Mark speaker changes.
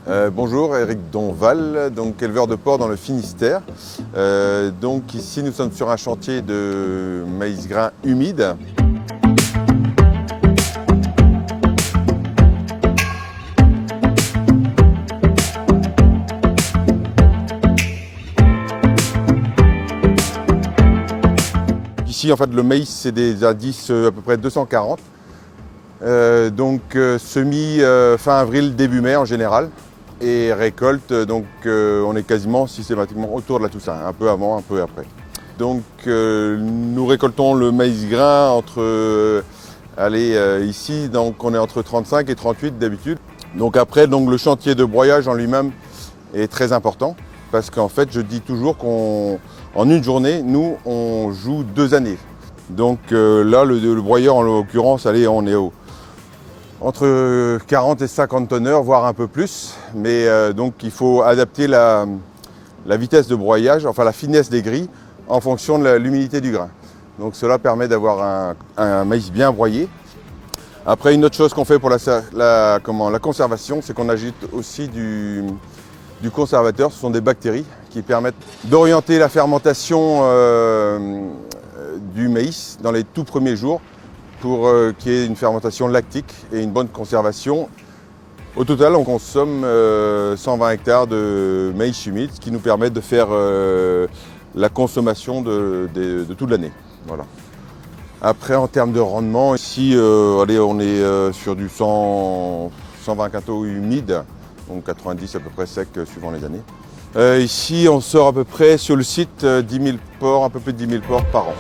Speaker 1: Bonjour, Eric Donval, donc éleveur de porc dans le Finistère. Donc ici nous sommes sur un chantier de maïs grain humide. Ici en fait le maïs c'est des indices à peu près 240. Semis fin avril, début mai en général. Et récolte, on est quasiment systématiquement autour de la Toussaint, un peu avant, un peu après. Nous récoltons le maïs grain entre, ici donc on est entre 35 et 38 d'habitude. Donc après le chantier de broyage en lui-même est très important parce qu'en fait je dis toujours qu'en une journée, nous on joue 2 années. Donc là le broyeur en l'occurrence, on est entre 40 et 50 tonneurs, voire un peu plus. Mais donc il faut adapter la vitesse de broyage, enfin la finesse des grilles, en fonction de l'humidité du grain. Donc cela permet d'avoir un maïs bien broyé. Après, une autre chose qu'on fait pour la conservation, c'est qu'on ajoute aussi du conservateur. Ce sont des bactéries qui permettent d'orienter la fermentation du maïs dans les tout premiers jours, pour qu'il y ait une fermentation lactique et une bonne conservation. Au total, on consomme 120 hectares de maïs humide, ce qui nous permet de faire la consommation de toute l'année. Voilà. Après, en termes de rendement, ici, on est sur du 120 quintaux humides, donc 90 à peu près sec suivant les années. Ici, on sort à peu près sur le site 10 000 porcs, un peu plus de 10 000 porcs par an.